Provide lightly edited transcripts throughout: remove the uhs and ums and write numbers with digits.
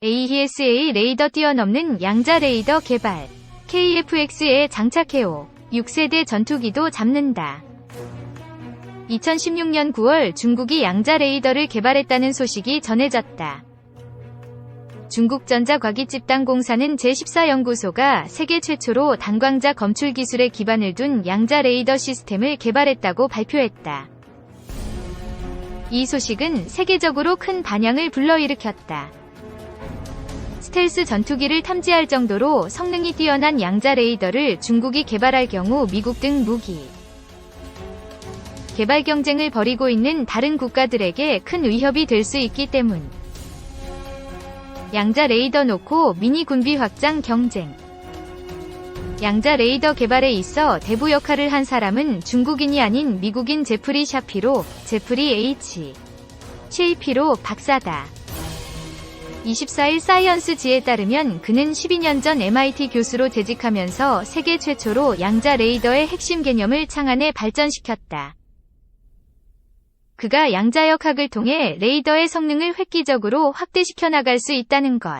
AESA 레이더 뛰어넘는 양자 레이더 개발. KF-X에 장착해오. 6세대 전투기도 잡는다. 2016년 9월 중국이 양자 레이더를 개발했다는 소식이 전해졌다. 중국전자과기집단공사는 제14연구소가 세계 최초로 단광자 검출 기술에 기반을 둔 양자 레이더 시스템을 개발했다고 발표했다. 이 소식은 세계적으로 큰 반향을 불러일으켰다. 스텔스 전투기를 탐지할 정도로 성능이 뛰어난 양자 레이더를 중국이 개발할 경우 미국 등 무기 개발 경쟁을 벌이고 있는 다른 국가들에게 큰 위협이 될 수 있기 때문. 양자 레이더 놓고 미니 군비 확장 경쟁. 양자 레이더 개발에 있어 대부 역할을 한 사람은 중국인이 아닌 미국인 제프리 샤피로, 제프리 H. 쉐이피로 박사다. 24일 사이언스지에 따르면 그는 12년 전 MIT 교수로 재직하면서 세계 최초로 양자 레이더의 핵심 개념을 창안해 발전시켰다. 그가 양자역학을 통해 레이더의 성능을 획기적으로 확대시켜 나갈 수 있다는 것.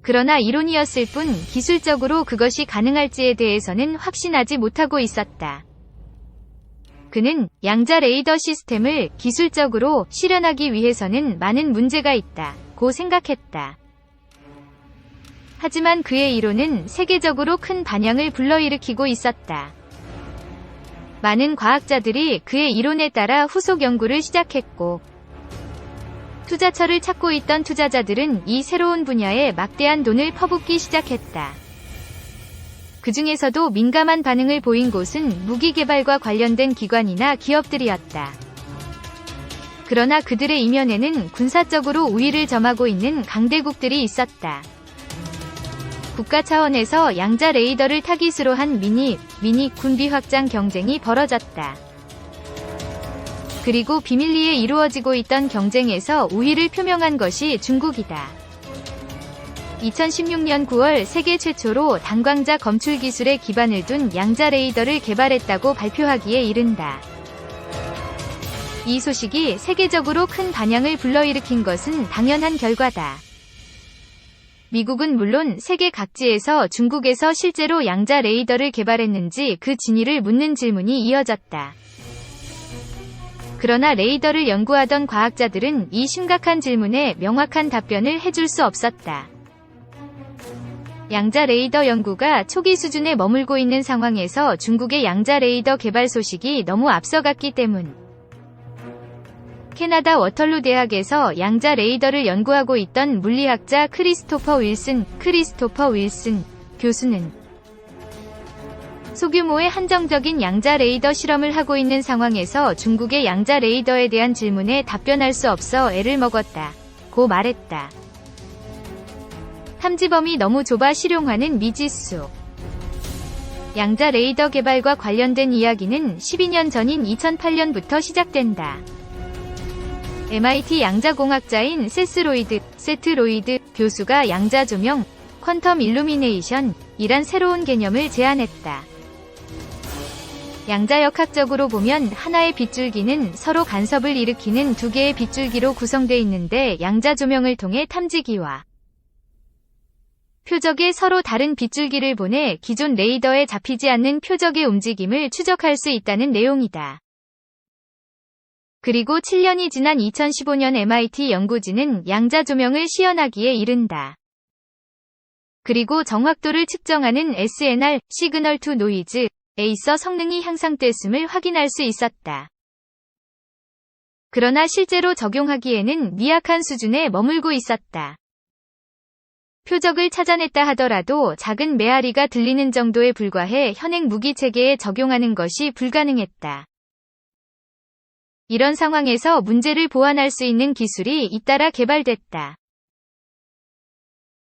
그러나 이론이었을 뿐 기술적으로 그것이 가능할지에 대해서는 확신하지 못하고 있었다. 그는 양자 레이더 시스템을 기술적으로 실현하기 위해서는 많은 문제가 있다고 생각했다. 하지만 그의 이론은 세계적으로 큰 반향을 불러일으키고 있었다. 많은 과학자들이 그의 이론에 따라 후속 연구를 시작했고, 투자처를 찾고 있던 투자자들은 이 새로운 분야에 막대한 돈을 퍼붓기 시작했다. 그 중에서도 민감한 반응을 보인 곳은 무기 개발과 관련된 기관이나 기업들이었다. 그러나 그들의 이면에는 군사적으로 우위를 점하고 있는 강대국들이 있었다. 국가 차원에서 양자 레이더를 타깃으로 한 미니 군비 확장 경쟁이 벌어졌다. 그리고 비밀리에 이루어지고 있던 경쟁에서 우위를 표명한 것이 중국이다. 2016년 9월 세계 최초로 단광자 검출 기술에 기반을 둔 양자 레이더를 개발했다고 발표하기에 이른다. 이 소식이 세계적으로 큰 반향을 불러일으킨 것은 당연한 결과다. 미국은 물론 세계 각지에서 중국에서 실제로 양자 레이더를 개발했는지 그 진위를 묻는 질문이 이어졌다. 그러나 레이더를 연구하던 과학자들은 이 심각한 질문에 명확한 답변을 해줄 수 없었다. 양자 레이더 연구가 초기 수준에 머물고 있는 상황에서 중국의 양자 레이더 개발 소식이 너무 앞서갔기 때문. 캐나다 워털루 대학에서 양자 레이더를 연구하고 있던 물리학자 크리스토퍼 윌슨 교수는 소규모의 한정적인 양자 레이더 실험을 하고 있는 상황에서 중국의 양자 레이더에 대한 질문에 답변할 수 없어 애를 먹었다고 말했다. 탐지범위 너무 좁아 실용화는 미지수. 양자 레이더 개발과 관련된 이야기는 12년 전인 2008년부터 시작된다. MIT 양자공학자인 세트 로이드 교수가 양자 조명, 퀀텀 일루미네이션이란 새로운 개념을 제안했다. 양자역학적으로 보면 하나의 빗줄기는 서로 간섭을 일으키는 두 개의 빗줄기로 구성되어 있는데 양자 조명을 통해 탐지기와 표적에 서로 다른 빗줄기를 보내 기존 레이더에 잡히지 않는 표적의 움직임을 추적할 수 있다는 내용이다. 그리고 7년이 지난 2015년 MIT 연구진은 양자 조명을 시연하기에 이른다. 그리고 정확도를 측정하는 SNR, 시그널 투 노이즈에 있어 성능이 향상됐음을 확인할 수 있었다. 그러나 실제로 적용하기에는 미약한 수준에 머물고 있었다. 표적을 찾아냈다 하더라도 작은 메아리가 들리는 정도에 불과해 현행 무기 체계에 적용하는 것이 불가능했다. 이런 상황에서 문제를 보완할 수 있는 기술이 잇따라 개발됐다.